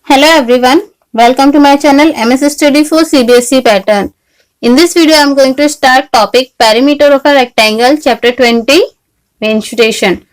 Hello everyone, welcome to my channel MS Study for CBSE pattern. In this video I am going to start topic perimeter of a rectangle chapter 20 mensuration.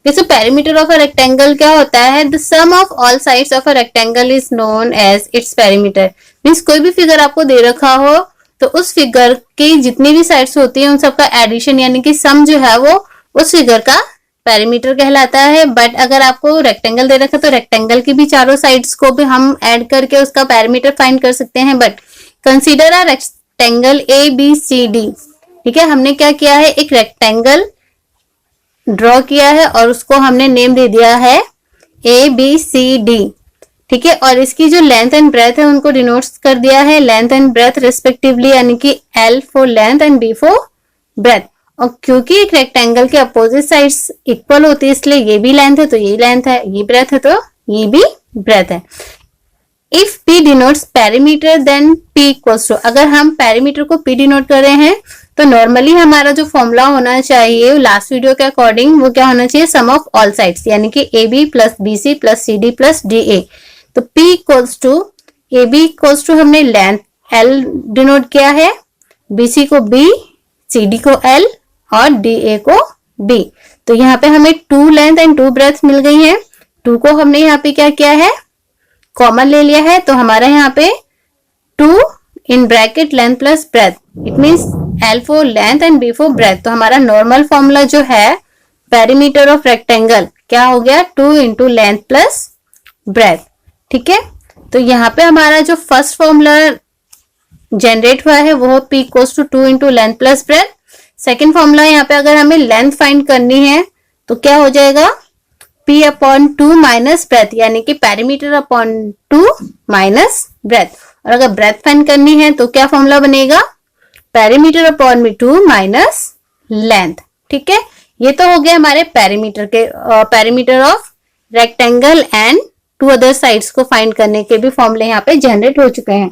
So perimeter of a rectangle क्या होता है? The sum of all sides of a rectangle is known as its perimeter. Means कोई भी figure आपको दे रखा हो तो उस फिगर की जितनी भी साइड्स होती है उन सबका एडिशन यानी कि सम जो है वो उस फिगर का पेरीमीटर कहलाता है. बट अगर आपको रेक्टेंगल दे रखा है तो रेक्टेंगल की भी चारों साइड्स को भी हम ऐड करके उसका पेरीमीटर फाइंड कर सकते हैं. But consider a rectangle A B C D. ठीक है, हमने क्या किया है, एक रेक्टेंगल ड्रॉ किया है और उसको हमने नेम दे दिया है ए बी सी डी. ठीक है, और इसकी जो लेंथ एंड ब्रेथ है उनको डिनोट्स कर दिया है लेंथ एंड ब्रेथ रिस्पेक्टिवली, यानी कि L for length and B for breadth. और क्योंकि एक रेक्टेंगल के अपोजिट साइड्स इक्वल होती है इसलिए ये भी लेंथ है तो ये लेंथ है, ये ब्रेथ है तो ये भी ब्रेथ है. If P denotes perimeter then P equals to, अगर हम पेरीमीटर को P डिनोट कर रहे हैं तो नॉर्मली हमारा जो फॉर्मूला होना चाहिए लास्ट वीडियो के अकॉर्डिंग वो क्या होना चाहिए, सम ऑफ ऑल साइड्स, यानी कि AB plus BC plus CD plus DA. तो P equals to AB equals to हमने लेंथ L डिनोट किया है, BC को B, CD को L और DA को B. तो यहाँ पे हमें 2 लेंथ एंड 2 ब्रेथ मिल गई है. 2 को हमने यहाँ पे क्या किया है, कॉमन ले लिया है, तो हमारा यहाँ पे 2 in bracket length plus breadth, it means L for length and B for breadth. तो हमारा नॉर्मल फॉर्मूला जो है पेरीमीटर ऑफ रेक्टेंगल क्या हो गया, 2 इंटू लेंथ प्लस ब्रेथ. ठीक है, तो यहाँ पे हमारा जो फर्स्ट फॉर्मूला जनरेट हुआ है वो P equals to 2 into length plus breadth. Second formula यहाँ पे अगर हमें लेंथ फाइंड करनी है तो क्या हो जाएगा, P अपॉन 2 माइनस ब्रेथ, यानी कि पेरीमीटर अपॉन 2 माइनस ब्रेथ. और अगर ब्रेथ फाइंड करनी है तो क्या फॉर्मूला बनेगा, पेरीमीटर अपॉन 2 माइनस लेंथ. ठीक है, ये तो हो गया हमारे पेरीमीटर के perimeter of rectangle and 2 other sides को फाइंड करने के भी फॉर्मूले यहाँ पे जनरेट हो चुके हैं.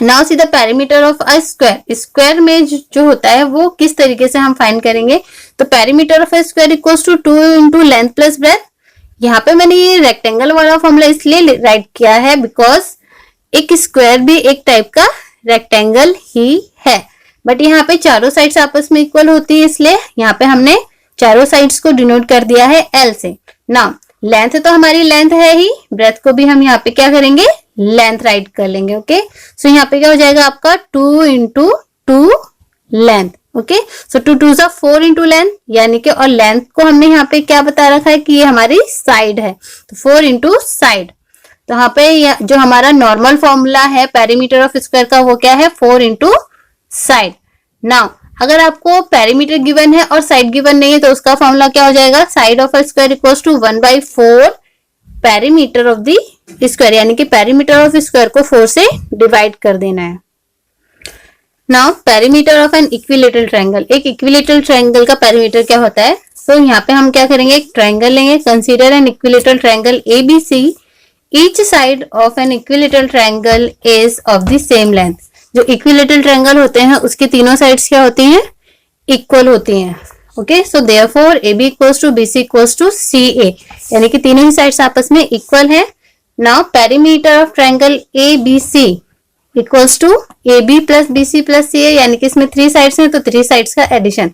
Now see the perimeter of a square. Square में जो होता है वो किस तरीके से हम फाइंड करेंगे, तो perimeter of a square equals to 2 into length plus breadth. यहाँ पे मैंने ये रेक्टेंगल वाला फॉर्मूला इसलिए राइट किया है बिकॉज एक स्क्वायर भी एक टाइप का रेक्टेंगल ही है. बट यहाँ पे चारों साइड्स आपस में इक्वल होती है इसलिए यहाँ पे हमने चारों साइड्स को डिनोट कर दिया है L से. नाउ लेंथ तो हमारी लेंथ है ही, ब्रेथ को भी हम यहाँ पे क्या करेंगे, लेंथ राइट कर लेंगे. ओके, सो यहाँ पे क्या हो जाएगा आपका 2 इंटू 2 लेंथ. ओके, सो 2 2 जा 4 इंटू लेंथ, यानी कि और लेंथ को हमने यहाँ पे क्या बता रखा है कि ये हमारी साइड है तो 4 इंटू साइड. तो यहाँ पे जो हमारा नॉर्मल फॉर्मूला है पेरीमीटर ऑफ स्क्वायर का वो क्या है, 4 इंटू साइड. नाउ अगर आपको पेरीमीटर गिवन है और साइड गिवन नहीं है तो उसका फॉर्मूला क्या हो जाएगा, side of a square equals to 1/4 perimeter of the square, यानी कि पेरीमीटर ऑफ स्क्वायर को 4 से डिवाइड कर देना है. Now perimeter of an equilateral triangle. एक इक्विलेटरल ट्रायंगल का पेरीमीटर क्या होता है, सो यहाँ पे हम क्या करेंगे, एक ट्रायंगल लेंगे. Consider an equilateral triangle ABC. Each side of an equilateral triangle is of the same length. जो इक्विलेटरल ट्रायंगल होते हैं उसकी तीनों साइड्स क्या होती हैं, इक्वल होती हैं. Okay, so therefore AB equals to BC equals to CA, यानी कि तीनों ही साइड्स आपस में इक्वल है. Now perimeter of triangle ABC equals to AB plus BC plus CA, यानी कि इसमें 3 साइड्स हैं तो 3 साइड्स का addition.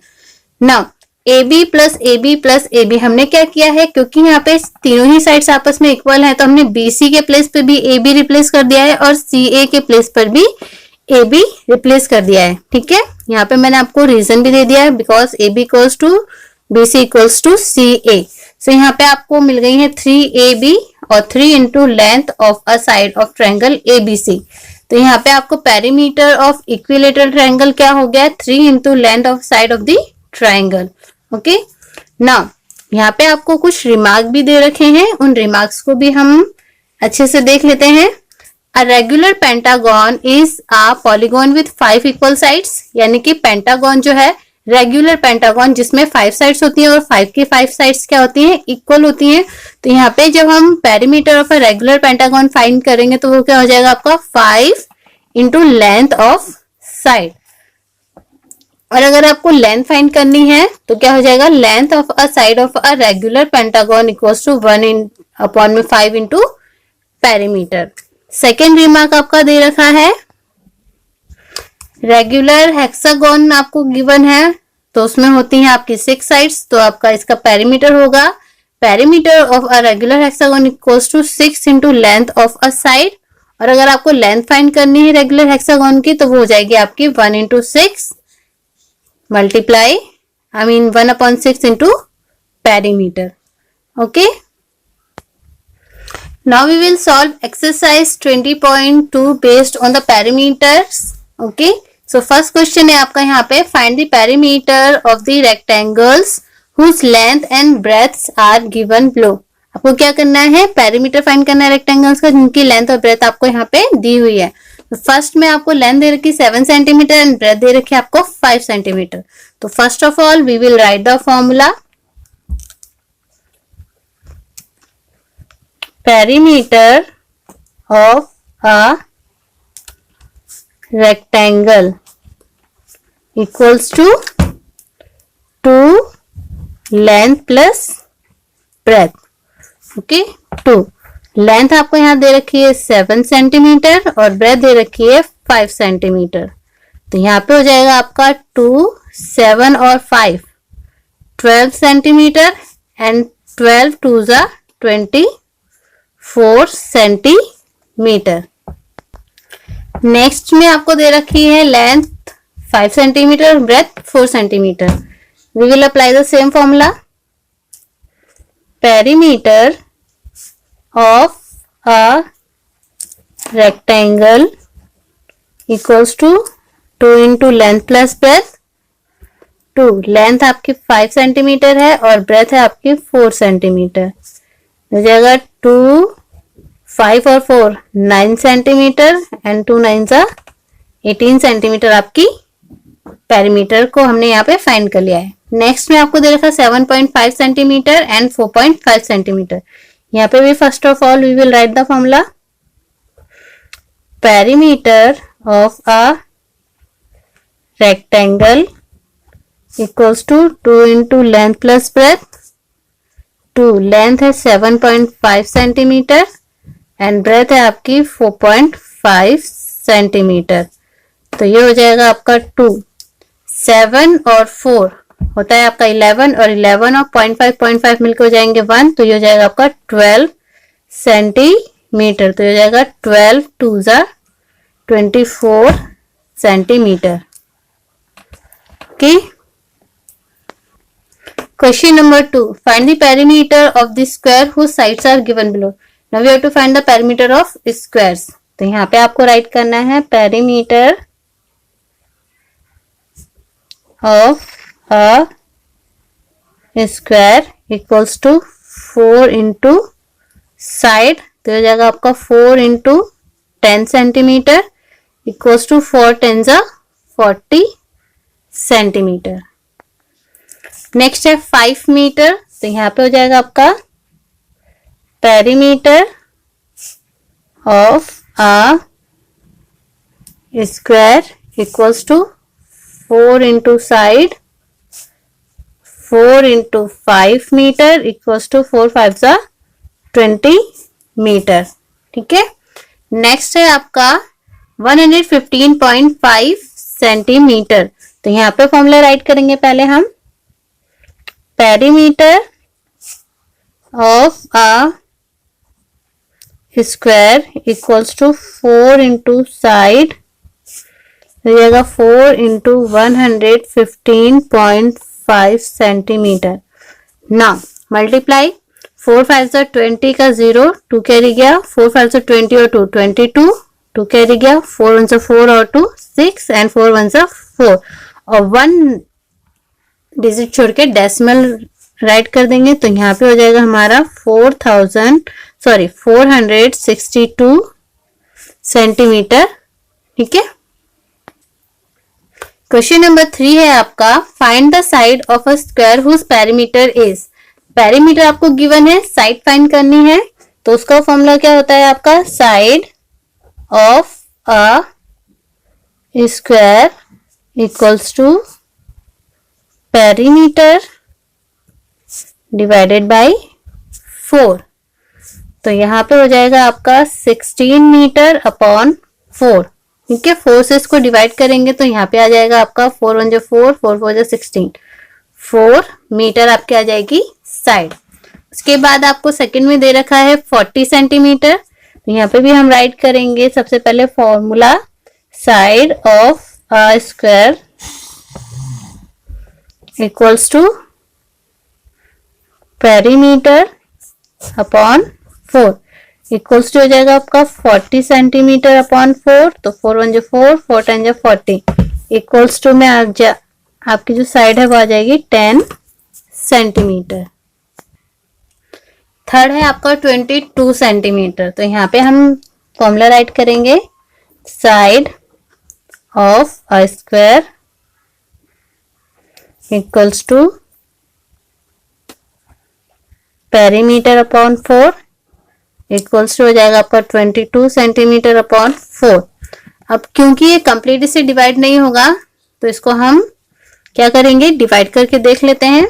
Now AB plus AB plus AB हमने क्या किया है, क्योंकि यहाँ पे तीनों ही साइड्स आपस में इक्वल है तो हमने BC के प्लेस पे भी AB रिप्लेस कर दिया है और CA के प्लेस पर भी AB रिप्लेस कर दिया है. ठीक है, यहाँ पे मैंने आपको रीजन भी दे दिया है because AB equals to BC equals to CA. So यहाँ पे आपको मिल गई है 3AB और 3 into length of a side of triangle ABC. तो यहाँ पे आपको पेरीमीटर ऑफ इक्विलेटरल ट्रायंगल क्या हो गया, 3 into length of side of the triangle. Okay, now यहाँ पे आपको कुछ रिमार्क भी दे रखे हैं, उन रिमार्क्स को भी हम अच्छे से देख लेते हैं. A regular pentagon is a polygon with 5 equal sides, यानी कि पेंटागन जो है रेगुलर पेंटागन जिसमें 5 साइड्स होती हैं और 5 की 5 साइड्स क्या होती हैं, इक्वल होती हैं. तो यहाँ पे जब हम perimeter of a regular pentagon find करेंगे तो वो क्या हो जाएगा आपका 5 इंटू लेंथ ऑफ साइड. और अगर आपको लेंथ फाइंड करनी है तो क्या हो जाएगा, length of a side of a regular pentagon equals to 1 upon में 5 इंटू पेरीमीटर। सेकेंड रिमार्क आपका दे रखा है रेगुलर हेक्सागोन आपको गिवन है, तो उसमें होती हैं आपकी 6 साइड्स, तो आपका इसका पेरीमीटर होगा perimeter of a regular hexagon equals to 6 into length of a side. और अगर आपको लेंथ फाइंड करनी है रेगुलर हेक्सागोन की तो वो हो जाएगी आपकी 1 into 6 multiply 1/6 into perimeter. Okay, now we will solve exercise 20.2 based on the perimeters. Okay, so first question है आपका यहाँ पे find the perimeter of the rectangles whose length and breadths are given below. आपको क्या करना है, perimeter find करना है रेक्टेंगल्स का जिनकी लेंथ और ब्रेथ आपको यहाँ पे दी हुई है। तो फर्स्ट में आपको लेंथ दे रखी 7 सेंटीमीटर एंड ब्रेथ दे रखी है आपको 5 सेंटीमीटर। तो first of all we will write the formula perimeter of a rectangle equals to 2 length plus breadth. Okay, 2 length आपको यहाँ दे रखी है 7 सेंटीमीटर और ब्रेथ दे रखी है 5 सेंटीमीटर। तो यहाँ पे हो जाएगा आपका 2, 7 और 5 12 सेंटीमीटर एंड 12 2 जा 24 सेंटीमीटर। नेक्स्ट में आपको दे रखी है length 5 centimetre, breadth 4 centimetre. We will apply the same formula perimeter of a rectangle equals to 2 into length plus breadth. 2 length आपकी 5 सेंटीमीटर है और ब्रेथ है आपकी 4 सेंटीमीटर। हो जाएगा 2, 5 और 4 9 सेंटीमीटर एंड 2 9 जा 18 सेंटीमीटर आपकी पेरीमीटर को हमने यहाँ पे फाइंड कर लिया है। नेक्स्ट में आपको दे रखा 7.5 सेंटीमीटर एंड 4.5 सेंटीमीटर। यहाँ पे भी first of all we will write the formula perimeter of a rectangle equals to 2 into length plus breadth. 2 length है 7.5 सेंटीमीटर एंड ब्रेथ है आपकी 4.5 सेंटीमीटर। तो ये हो जाएगा आपका 2, 7 और 4 होता है आपका 11 और 11 और 0.5 मिलकर हो जाएंगे 1, तो ये हो जाएगा आपका 12 सेंटीमीटर। तो ये हो जाएगा 12 2 जा 24 centimetre. Okay, question number 2, find the perimeter of the square whose sides are given below. Now we have to find the perimeter of squares. तो यहाँ पे आपको राइट करना है perimeter of a square equals to 4 into side। तो हो जाएगा आपका 4 into 10 सेंटीमीटर equals to 4 10 जा 40 सेंटीमीटर। नेक्स्ट है 5 मीटर, तो यहाँ पे हो जाएगा आपका perimeter of a square equals to 4 into side 4 into 5 metre equals to 4 5 जा 20 मीटर। ठीक है, नेक्स्ट है आपका 115.5 सेंटीमीटर। तो यहाँ पे फॉर्मूला राइट करेंगे पहले हम perimeter of a square equals to 4 into side हो जाएगा 4 into 115.5 सेंटीमीटर। नाउ मल्टीप्लाई 4 5 जा 20 का 0 2 कैरी गया, 4 5 जा 20 और 2 22 2 कैरी गया, 4 1 जा 4 और 2 6 एंड 4 1 जा 4 और 1 डिजिट छोड़ के डेसिमल राइट कर देंगे। तो यहाँ पे हो जाएगा हमारा 462 सेंटीमीटर। ठीक है, क्वेश्चन नंबर 3 है आपका find the side of a square whose perimeter is. Perimeter आपको गिवन है, साइड फाइंड करनी है, तो उसका फॉर्मूला क्या होता है आपका side of a square equals to perimeter divided by 4। तो यहाँ पे हो जाएगा आपका 16 मीटर अपॉन 4। ठीक है, 4 से इसको डिवाइड करेंगे तो यहाँ पे आ जाएगा आपका 4 1 जो 4, 4 4 जो 16, 4 मीटर आपके आ जाएगी साइड। उसके बाद आपको सेकंड में दे रखा है 40 सेंटीमीटर। तो यहाँ पे भी हम राइट करेंगे सबसे पहले formula, side of a square equals to perimeter upon 4 equals to हो जाएगा आपका 40 सेंटीमीटर अपॉन 4। तो 4 1 जो 4, 4 10 जो 40 इक्वल्स टू में आपकी जो साइड है वो आ जाएगी 10 सेंटीमीटर। थर्ड है आपका 22 सेंटीमीटर। तो यहाँ पे हम फॉर्मूला राइट करेंगे, side of a square equals to perimeter upon 4 equals to हो जाएगा आपका 22 सेंटीमीटर अपॉन 4। अब क्योंकि ये कंप्लीट से डिवाइड नहीं होगा तो इसको हम क्या करेंगे, डिवाइड करके देख लेते हैं।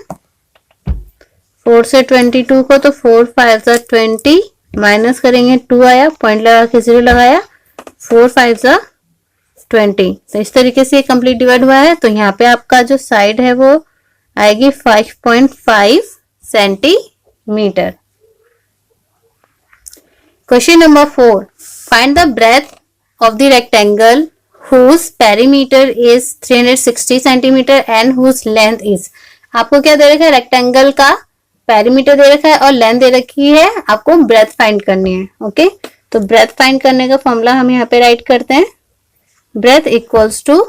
4 से 22 को, तो 4 5 जा 20 माइनस करेंगे 2 आया, पॉइंट लगा के 0 लगाया, 4 5 जा 20। तो इस तरीके से ये कंप्लीट डिवाइड हुआ है। तो यहाँ पे आपका जो साइड है वो आएगी 5.5 centimetre. Question number 4, find the breadth of the rectangle whose perimeter is 360 centimetre and whose length is. आपको क्या दे रखा है, रेक्टेंगल का पेरीमीटर दे रखा है और लेंथ दे रखी है, आपको ब्रेथ फाइंड करनी है। ओके, तो ब्रेथ फाइंड करने का फॉर्मूला हम यहाँ पे राइट करते हैं, breadth equals to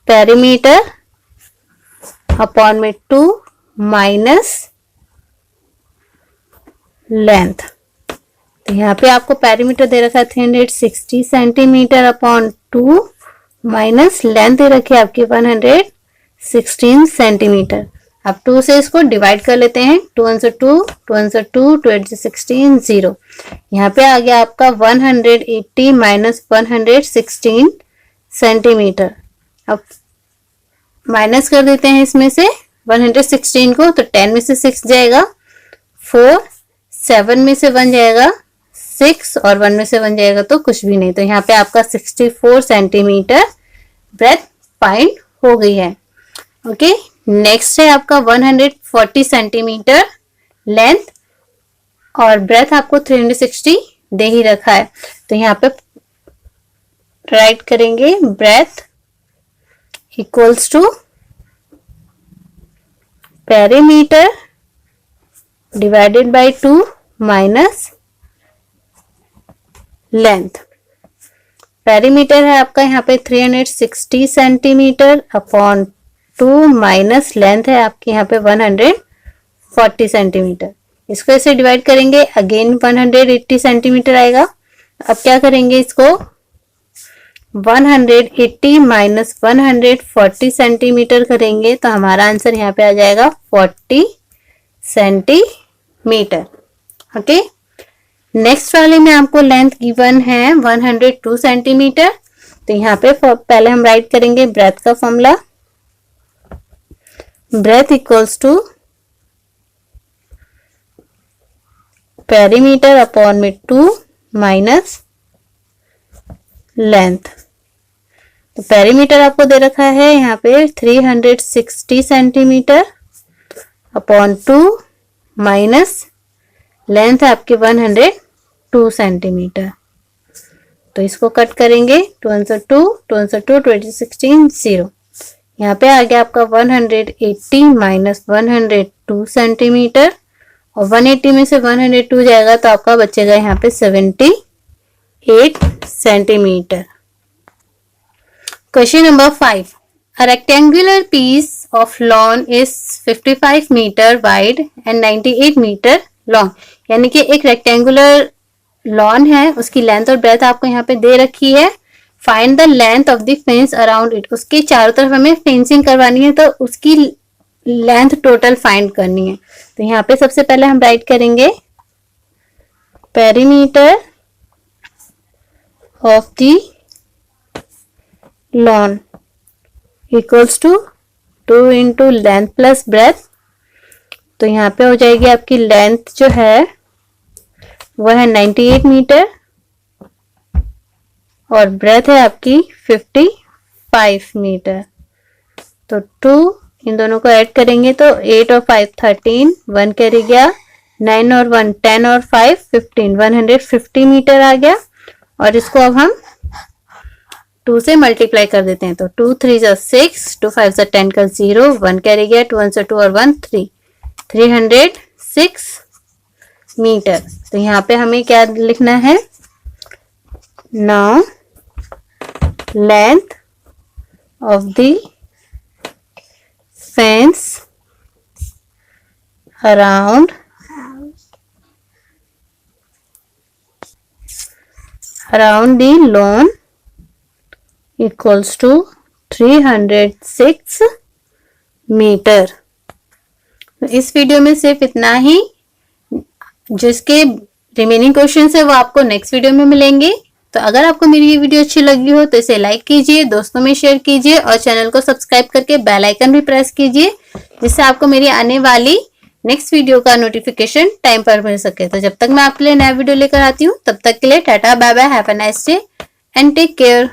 perimeter upon में 2 माइनस लेंथ। तो यहाँ पे आपको पेरीमीटर दे रखा है 360 सेंटीमीटर अपॉन 2 माइनस लेंथ दे रखी है आपकी 116 सेंटीमीटर। अब 2 से इसको डिवाइड कर लेते हैं, 2 1 से 2, 2 1 से 2, 2 8 से 16, 0। यहाँ पे आ गया आपका 180 माइनस 116 सेंटीमीटर। अब माइनस कर देते हैं इसमें से 116 को, तो 10 में से 6 जाएगा 4, 7 में से 1 जाएगा 6 और 1 में से 1 जाएगा तो कुछ भी नहीं। तो यहाँ पे आपका 64 सेंटीमीटर ब्रेथ फाइंड हो गई है। ओके, नेक्स्ट है आपका 140 सेंटीमीटर लेंथ और ब्रेथ आपको 360 दे ही रखा है। तो यहाँ पे राइट करेंगे, breadth equals to perimeter divided by 2 minus length. Perimeter है आपका यहाँ पे 360 सेंटीमीटर अपॉन 2 माइनस लेंथ है आपकी यहाँ पे 140 सेंटीमीटर। इसको ऐसे डिवाइड करेंगे, अगेन 180 सेंटीमीटर आएगा। अब क्या करेंगे, इसको 180 माइनस 140 सेंटीमीटर करेंगे तो हमारा आंसर यहाँ पे आ जाएगा 40 सेंटीमीटर। ओके, नेक्स्ट वाले में आपको लेंथ गिवन है 102 सेंटीमीटर। तो यहाँ पे पहले हम राइट करेंगे ब्रेथ का formula, breadth equals to perimeter upon में 2 माइनस लेंथ। तो पेरीमीटर आपको दे रखा है यहाँ पे 360 सेंटीमीटर अपॉन 2 माइनस लेंथ है आपकी 102 सेंटीमीटर। तो इसको कट करेंगे, 2 1 से 2, 2 1 से 2, 2 16, 0। यहाँ पे आ गया आपका 180 माइनस 102 सेंटीमीटर और 180 में से 102 जाएगा तो आपका बचेगा यहाँ पे 78 centimetre. Question number 5, a rectangular piece of lawn is 55 metre wide and 98 metre long. यानी कि एक रेक्टेंगुलर लॉन है, उसकी लेंथ और ब्रेथ आपको यहाँ पे दे रखी है। Find the length of the fence around it. उसके चारों तरफ हमें फेंसिंग करवानी है तो उसकी लेंथ टोटल फाइंड करनी है। तो यहाँ पे सबसे पहले हम राइट करेंगे perimeter of the lawn equals to 2 into length plus breadth तो यहाँ पे हो जाएगी आपकी लेंथ जो है वो है 98 मीटर और ब्रेथ है आपकी 55 मीटर। तो 2 इन दोनों को ऐड करेंगे तो 8 और 5 13, 1 कैरी गया, 9 और 1 10 और 5 15, 150 मीटर आ गया। और इसको अब हम 2 से मल्टीप्लाई कर देते हैं। तो 2 3 6, 2 5 10 का 0, 1 कैरी गया, 2 1 2 और 1 3, 306 मीटर। तो यहाँ पे हमें क्या लिखना है, now length of the fence around the lawn equals to 306 metre. तो इस वीडियो में सिर्फ इतना ही। जिसके रिमेनिंग क्वेश्चंस है वो आपको नेक्स्ट वीडियो में मिलेंगे। तो अगर आपको मेरी ये वीडियो अच्छी लगी हो तो इसे लाइक कीजिए, दोस्तों में शेयर कीजिए और चैनल को सब्सक्राइब करके बेल आइकन भी प्रेस कीजिए, जिससे आपको मेरी आने वाली नेक्स्ट वीडियो का नोटिफिकेशन टाइम पर मिल सके। तो जब तक मैं आपके लिए नया वीडियो लेकर आती हूँ तब तक के लिए tata bye bye, have a nice day and take care.